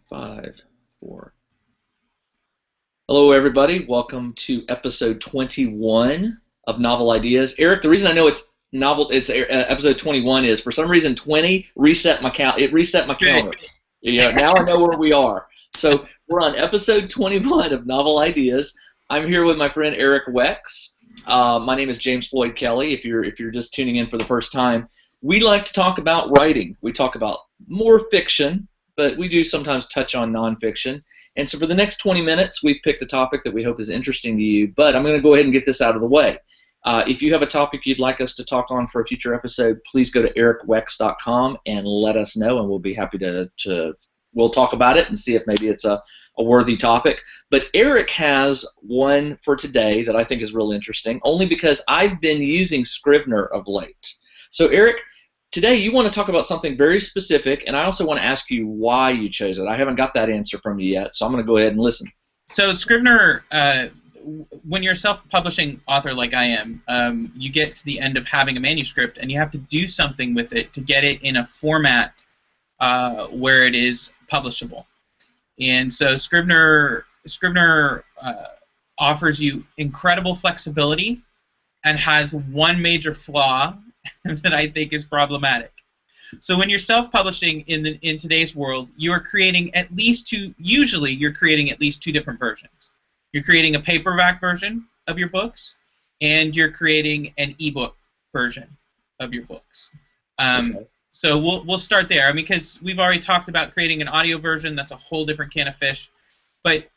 5, 4. Hello, everybody. Welcome to episode 21 of Novel Ideas. Eric, the reason I know it's episode 21 is for some reason 20 reset my it reset my counter. Yeah, now I know where we are. So we're on episode 21 of Novel Ideas. I'm here with my friend Eric Wex. My name is James Floyd Kelly. If you're just tuning in for the first time, we like to talk about writing. We talk about more fiction, but we do sometimes touch on nonfiction. And so for the next 20 minutes, we've picked a topic that we hope is interesting to you, but I'm going to go ahead and get this out of the way. If you have a topic you'd like us to talk on for a future episode, please go to ericwex.com and let us know, and we'll be happy we'll talk about it and see if maybe it's a worthy topic. But Eric has one for today that I think is real interesting, only because I've been using Scrivener of late. So Eric, today you want to talk about something very specific, and I also want to ask you why you chose it. I haven't got that answer from you yet, so I'm going to go ahead and listen. So Scrivener, when you're a self-publishing author like I am, you get to the end of having a manuscript, and you have to do something with it to get it in a format where it is publishable. And so Scrivener offers you incredible flexibility and has one major flaw that I think is problematic. So when you're self-publishing in today's world, you're creating at least two. Usually, you're creating at least two different versions. You're creating a paperback version of your books, and you're creating an ebook version of your books. Okay. So we'll start there. I mean, because we've already talked about creating an audio version. That's a whole different can of fish. But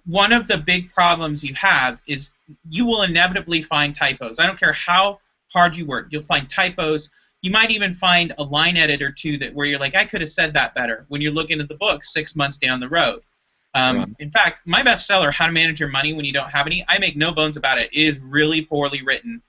one of the big problems you have is you will inevitably find typos. I don't care how hard you work. You'll find typos. You might even find a line edit or two where you're like, I could have said that better, when you're looking at the book 6 months down the road. Right. In fact, my bestseller, How to Manage Your Money When You Don't Have Any, I make no bones about it. It is really poorly written,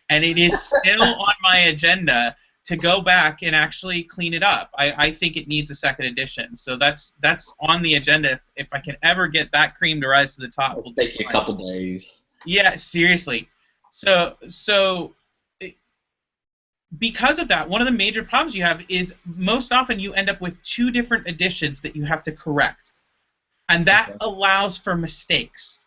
and it is still on my agenda to go back and actually clean it up. I think it needs a second edition, so that's on the agenda. If I can ever get that cream to rise to the top, It'll take you a couple days. Yeah, seriously. So because of that, one of the major problems you have is most often you end up with two different editions that you have to correct. And that allows for mistakes.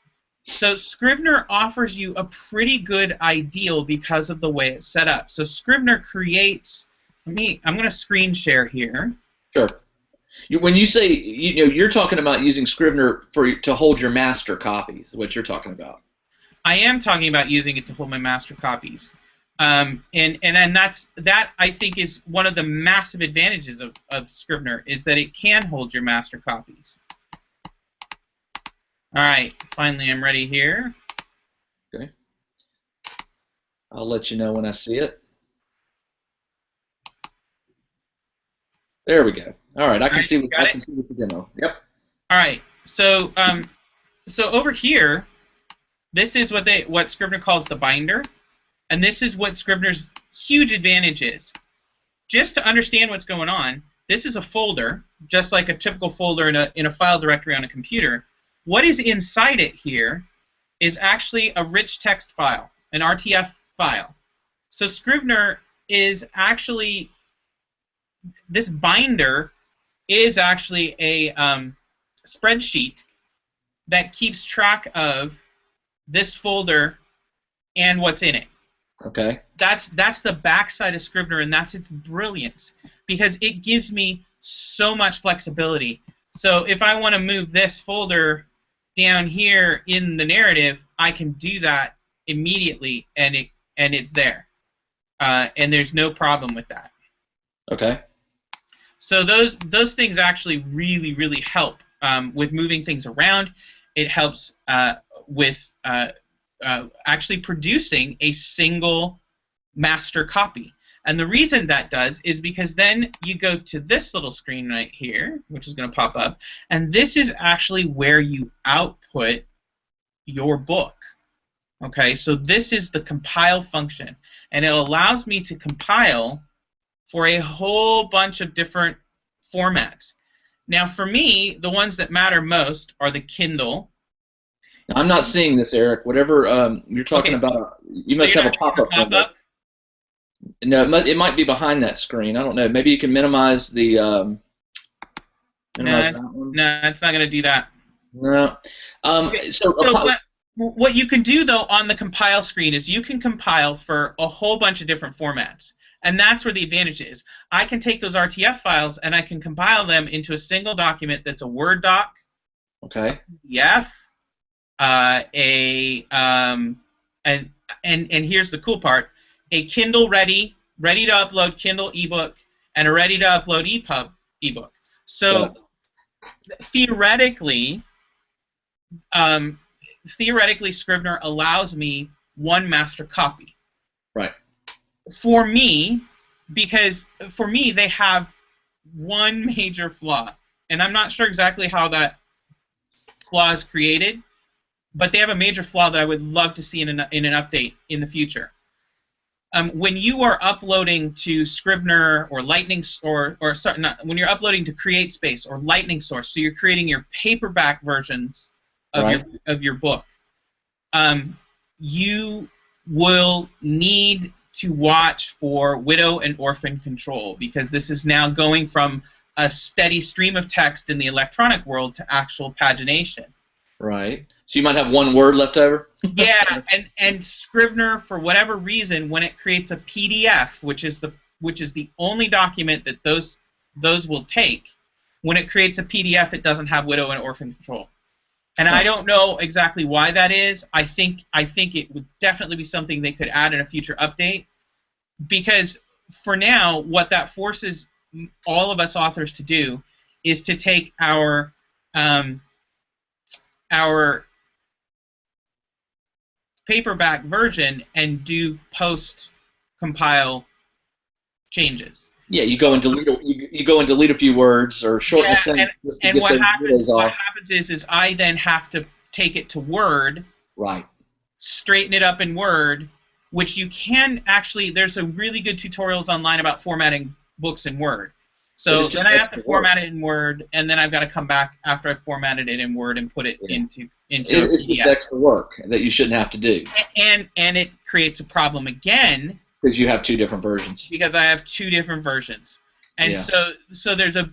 So Scrivener offers you a pretty good ideal because of the way it's set up. So Scrivener creates, I'm going to screen share here. Sure. When you say, you're talking about using Scrivener to hold your master copies, what you're talking about. I am talking about using it to hold my master copies. And that I think is one of the massive advantages of Scrivener, is that it can hold your master copies. All right, finally I'm ready here. Okay. I'll let you know when I see it. There we go. All right, I can see with the demo. Yep. All right. So so over here, this is what Scrivener calls the binder, and this is what Scrivener's huge advantage is. Just to understand what's going on, this is a folder, just like a typical folder in a file directory on a computer. What is inside it here is actually a rich text file, an RTF file. So Scrivener is actually, this binder is actually a spreadsheet that keeps track of this folder and what's in it. Okay. That's the backside of Scrivener, and that's its brilliance, because it gives me so much flexibility. So if I want to move this folder down here in the narrative, I can do that immediately, and it's there, and there's no problem with that. Okay. So those things actually really help with moving things around. It helps with actually producing a single master copy. And the reason that does is because then you go to this little screen right here, which is going to pop up, and this is actually where you output your book. Okay, so this is the compile function, and it allows me to compile for a whole bunch of different formats. Now, for me, the ones that matter most are the Kindle. I'm not seeing this, Eric. Whatever you're talking about, you must have a pop-up. No, it might be behind that screen. I don't know. Maybe you can minimize the No, Minimize that one. no, it's not going to do that. No. Okay, So so what you can do though on the compile screen is you can compile for a whole bunch of different formats. And that's where the advantage is. I can take those RTF files and I can compile them into a single document that's a Word doc, okay. PDF, and here's the cool part: a Kindle ready to upload Kindle ebook, and a ready to upload EPUB ebook. Got So it. theoretically, um, theoretically, Scrivener allows me one master copy. Right. For me, because for me they have one major flaw, and I'm not sure exactly how that flaw is created, but they have a major flaw that I would love to see in an update in the future. When you are uploading to Scrivener or Lightning sorry, not, when you're uploading to CreateSpace or Lightning Source, so you're creating your paperback versions of Right. your book, you will need to watch for widow and orphan control, because this is now going from a steady stream of text in the electronic world to actual pagination. Right. So you might have one word left over. Yeah, and Scrivener, for whatever reason, when it creates a PDF, which is the only document that those will take, when it creates a PDF, it doesn't have widow and orphan control. And I don't know exactly why that is. I think it would definitely be something they could add in a future update, because for now, what that forces all of us authors to do is to take our paperback version and do post compile changes. Yeah, you go and delete you go and delete a few words or shorten a sentence just to and get what those happens zeros off. is I then have to take it to Word, Right. straighten it up in Word, which you can actually. There's some really good tutorials online about formatting books in Word. So then I have to format it in Word, and then I've got to come back after I've formatted it in Word and put it into a It's PDF. just extra work that you shouldn't have to do. And it creates a problem again, because you have two different versions. because I have two different versions. And so there's a,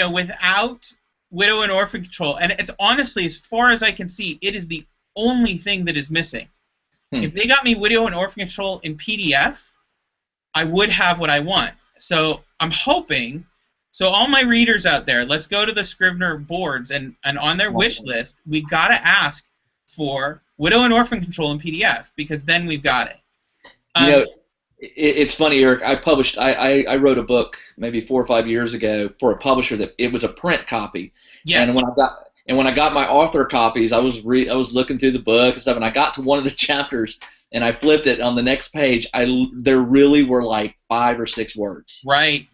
without widow and orphan control, and it's honestly, as far as I can see, it is the only thing that is missing. If they got me widow and orphan control in PDF, I would have what I want. So I'm hoping, so all my readers out there, let's go to the Scrivener boards, and on their wish list, we got to ask for widow and orphan control in PDF, because then we've got it. It's funny, Eric. I wrote a book maybe 4 or 5 years ago for a publisher that it was a print copy. Yes. And when I got my author copies, I was looking through the book and stuff, and I got to one of the chapters and I flipped it. On the next page, there really were like 5 or 6 words. Right.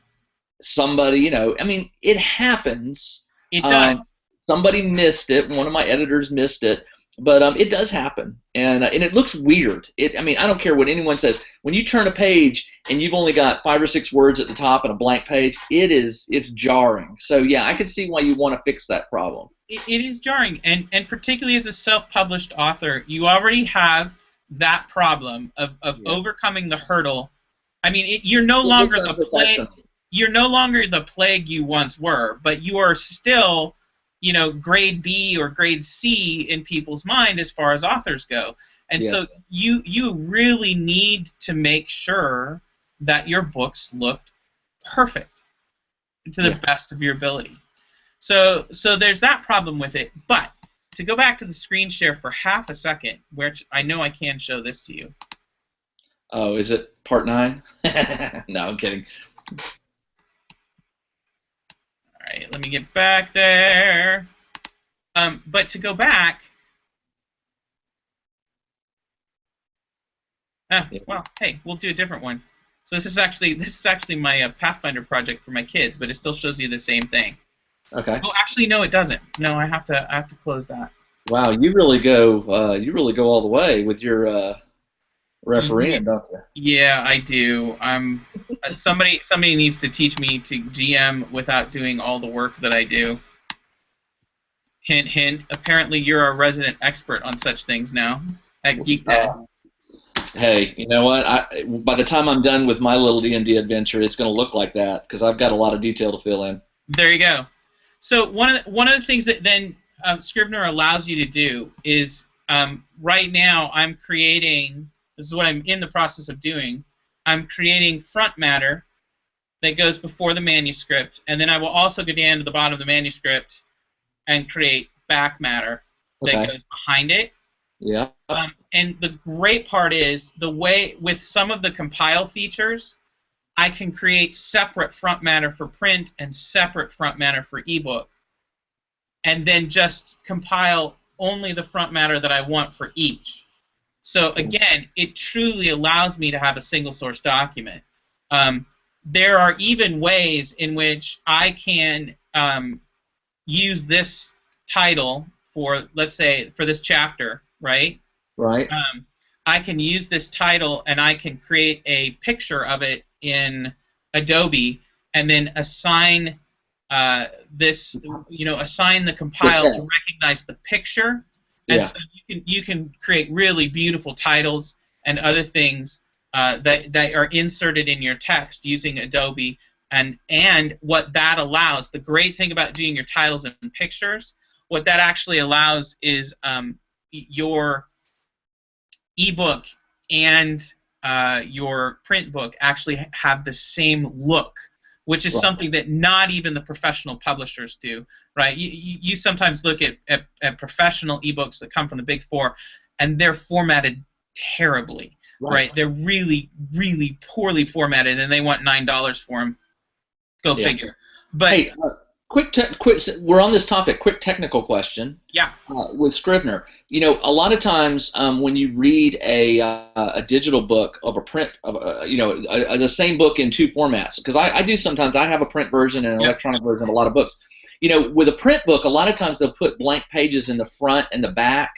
Somebody, I mean, it happens. It does. Somebody missed it. One of my editors missed it. But it does happen, and it looks weird. I mean, I don't care what anyone says. When you turn a page and you've only got 5 or 6 words at the top and a blank page, it's jarring. So yeah, I can see why you want to fix that problem. It is jarring, and particularly as a self-published author, you already have that problem of overcoming the hurdle. I mean, you're no longer the plague. You're no longer the plague you once were, but you are still, grade B or grade C in people's mind as far as authors go. And so you really need to make sure that your books looked perfect to the best of your ability. So there's that problem with it. But to go back to the screen share for half a second, which I know I can show this to you. Oh, is it part 9? No, I'm kidding. All right, let me get back there. But to go back, well, hey, we'll do a different one. So this is actually my Pathfinder project for my kids, but it still shows you the same thing. Okay. Oh, actually, no, it doesn't. No, I have to close that. Wow, you really go all the way with your refereeing, don't you? Yeah, I do. Somebody needs to teach me to GM without doing all the work that I do. Hint, hint. Apparently, you're a resident expert on such things now at GeekDad. Hey, you know what? By the time I'm done with my little D&D adventure, it's going to look like that because I've got a lot of detail to fill in. There you go. So one of the things that then Scrivener allows you to do is right now I'm creating. This is what I'm in the process of doing. I'm creating front matter that goes before the manuscript, and then I will also go down to the bottom of the manuscript and create back matter that Okay. goes behind it. Yeah. And the great part is the way with some of the compile features, I can create separate front matter for print and separate front matter for ebook, and then just compile only the front matter that I want for each. So again, it truly allows me to have a single source document. There are even ways in which I can use this title for, let's say, for this chapter, right? Right. I can use this title and I can create a picture of it in Adobe and then assign this, assign the compile to recognize the picture, and Yeah. so you can create really beautiful titles and other things that are inserted in your text using Adobe, and what that allows. The great thing about doing your titles and pictures, what that actually allows is your ebook and your print book actually have the same look, which is Right. something that not even the professional publishers do, right? You sometimes look at professional ebooks that come from the big four, and they're formatted terribly, right? They're really, really poorly formatted, and they want $9 for them. Go figure. But hey, quick. We're on this topic. Quick technical question. yeah, With Scrivener, a lot of times when you read a digital book of a print of the same book in two formats, because I do sometimes. I have a print version and an electronic version of a lot of books. With a print book, a lot of times they'll put blank pages in the front and the back,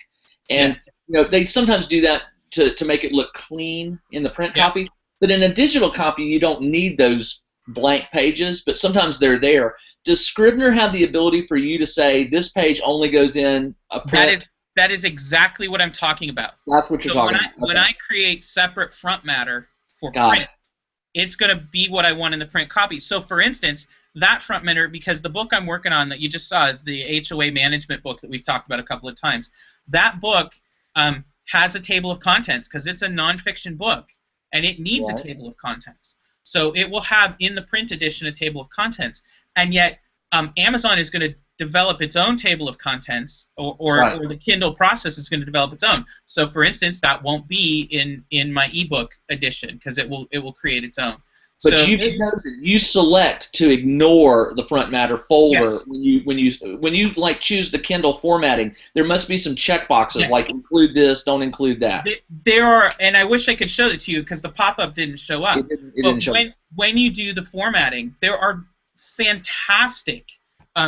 and they sometimes do that to make it look clean in the print copy. But in a digital copy, you don't need those blank pages, but sometimes they're there. Does Scrivener have the ability for you to say this page only goes in a print? That is exactly what I'm talking about. That's what you're talking about. When I create separate front matter for print, it's going to be what I want in the print copy. So, for instance, that front matter, because the book I'm working on that you just saw is the HOA management book that we've talked about a couple of times. That book has a table of contents because it's a nonfiction book, and it needs a table of contents. So it will have in the print edition a table of contents, and yet Amazon is going to develop its own table of contents, or the Kindle process is going to develop its own. So, for instance, that won't be in my ebook edition because it will create its own. But so you select to ignore the front matter folder when you like choose the Kindle formatting. There must be some check boxes like include this, don't include that. There are, and I wish I could show it to you because the pop-up didn't show up. It didn't show up. When you do the formatting, there are fantastic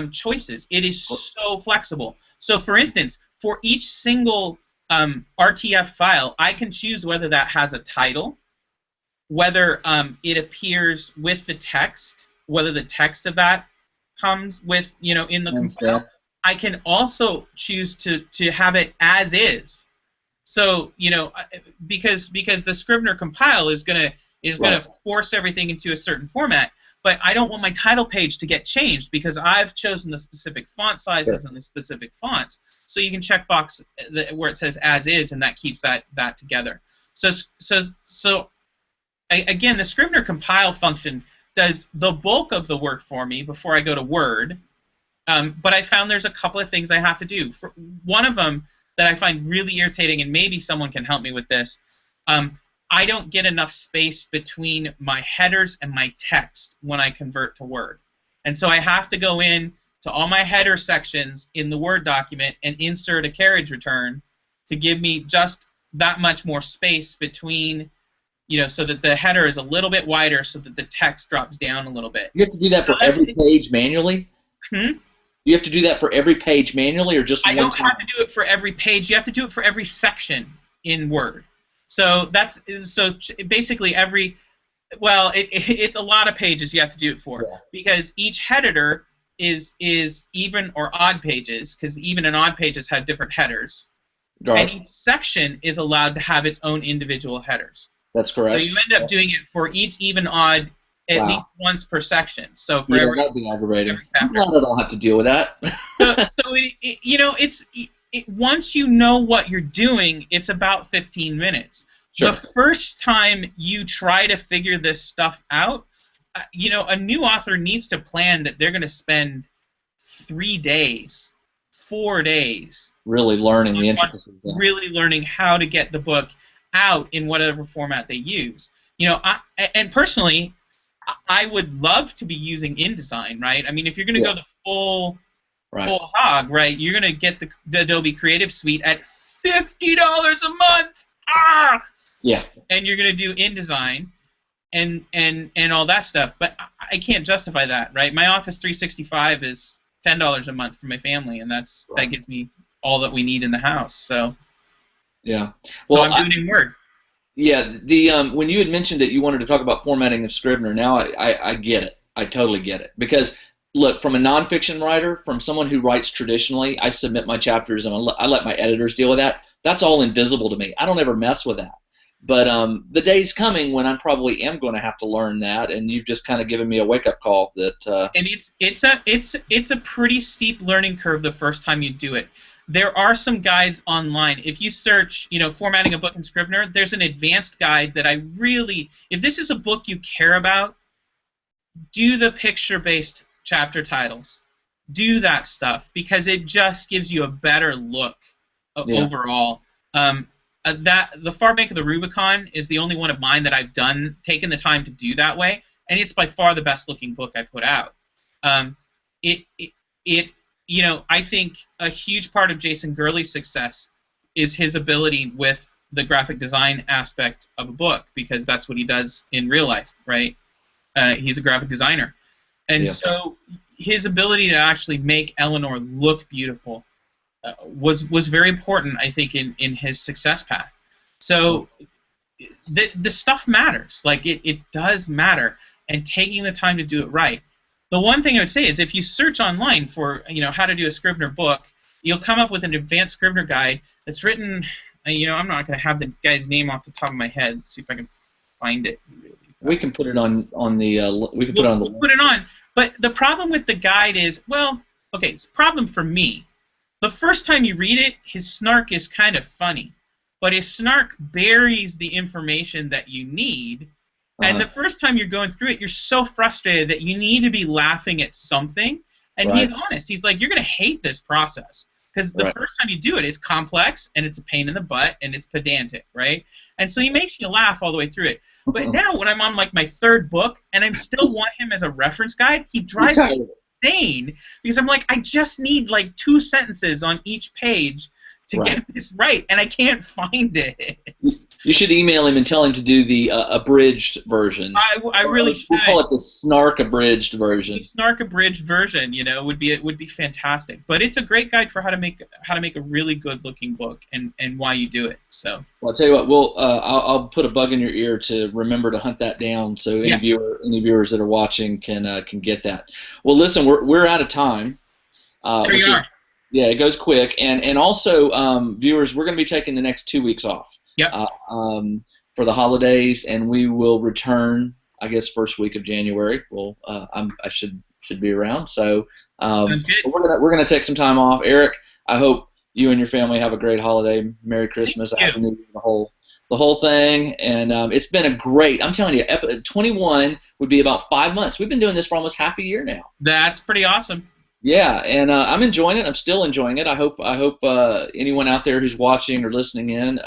choices. It is so flexible. So, for instance, for each single RTF file, I can choose whether that has a title, whether it appears with the text, whether the text of that comes with, in the compile. I can also choose to have it as is. So, because the Scrivener compile is gonna force everything into a certain format, but I don't want my title page to get changed because I've chosen the specific font sizes and the specific fonts. So you can check box where it says as is, and that keeps that together. So again, the Scrivener compile function does the bulk of the work for me before I go to Word, but I found there's a couple of things I have to do. One of them that I find really irritating, and maybe someone can help me with this, I don't get enough space between my headers and my text when I convert to Word. And so I have to go in to all my header sections in the Word document and insert a carriage return to give me just that much more space between, so that the header is a little bit wider so that the text drops down a little bit. You have to do that for every page manually? You have to do that for every page manually or just one time? I don't have to do it for every page. You have to do it for every section in Word. So basically it's a lot of pages you have to do it for because each header is even or odd pages because even and odd pages have different headers. And each section is allowed to have its own individual headers. That's correct. So you end up doing it for each even, odd at least Wow. once per section. So for Yeah, that'd be aggravating. every I'm chapter. glad I don't have to deal with that. So once you know what you're doing, it's about 15 minutes. The Sure. first time you try to figure this stuff out, a new author needs to plan that they're going to spend 3 days, 4 days Really learning the on intricacies. Yeah. really learning how to get the book out in whatever format they use. And personally, I would love to be using InDesign, right? I mean, if you're going to go Yeah. the full Right. whole hog, right? You're gonna get the Adobe Creative Suite at $50 a month. Ah! Yeah. And you're gonna do InDesign and all that stuff. But I can't justify that, right? My Office 365 is $10 a month for my family, and that Right. gives me all that we need in the house. So Yeah. so Well, I'm doing it in Word. yeah. The when you had mentioned that you wanted to talk about formatting of Scrivener, now I get it. I totally get it because look, from a nonfiction writer, from someone who writes traditionally, I submit my chapters and I let my editors deal with that. That's all invisible to me. I don't ever mess with that. But the day's coming when I probably am going to have to learn that, and you've just kind of given me a wake up call that. And it's a pretty steep learning curve the first time you do it. There are some guides online. If you search, formatting a book in Scrivener, there's an advanced guide that I really, if this is a book you care about, do the picture-based chapter titles. Do that stuff because it just gives you a better look Yeah. overall. That the Far Bank of the Rubicon is the only one of mine that I've taken the time to do that way, and it's by far the best looking book I put out. Um, it, it, it I think a huge part of Jason Gurley's success is his ability with the graphic design aspect of a book because that's what he does in real life, right? He's a graphic designer, and Yeah. so his ability to actually make Eleanor look beautiful was very important, I think, in his success path. So the stuff matters. Like it does matter, and taking the time to do it right. The one thing I would say is if you search online for how to do a Scrivener book, you'll come up with an advanced Scrivener guide that's written. I'm not going to have the guy's name off the top of my head. Let's see if I can find it really fast. We can put it on the. We can put it on the. We'll put it on. But the problem with the guide is, well, okay, it's a problem for me. The first time you read it, his snark is kind of funny. But his snark buries the information that you need. And the first time you're going through it, you're so frustrated that you need to be laughing at something. And Right. he's honest. He's like, you're going to hate this process. Because the Right. first time you do it, it's complex, and it's a pain in the butt, and it's pedantic, right? And so he makes you laugh all the way through it. But now when I'm on like my third book, and I still want him as a reference guide, he drives me insane because I'm like, I just need like 2 sentences on each page to Right. get this right, and I can't find it. You should email him and tell him to do the abridged version. I really should. We'll call it the snark abridged version. The snark abridged version, would be fantastic. But it's a great guide for how to make a really good looking book and why you do it. So. Well, I'll tell you what. I'll put a bug in your ear to remember to hunt that down, so any viewers that are watching can get that. Well, listen, we're out of time. There you are. Yeah, it goes quick, and also viewers, we're going to be taking the next 2 weeks off. Yep. For the holidays, and we will return, I guess, first week of January. Well, I should be around. So Sounds good. we're gonna take some time off. Eric, I hope you and your family have a great holiday. Merry Christmas. Happy New Year, the whole thing. And it's been a great. I'm telling you, 21 would be about 5 months. We've been doing this for almost half a year now. That's pretty awesome. Yeah, and I'm enjoying it. I'm still enjoying it. I hope anyone out there who's watching or listening in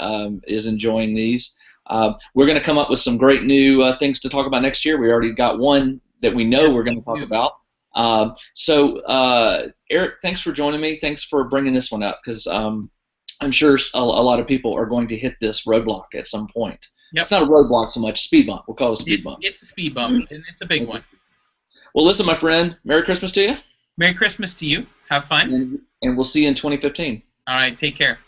is enjoying these. We're going to come up with some great new things to talk about next year. We already got one that we know we're going to talk about. So, Eric, thanks for joining me. Thanks for bringing this one up because I'm sure a lot of people are going to hit this roadblock at some point. Yep. It's not a roadblock so much, speed bump. We'll call it a speed bump. It's a speed bump, and it's a big one. Well, listen, my friend, Merry Christmas to you. Merry Christmas to you. Have fun. And we'll see you in 2015. All right, take care.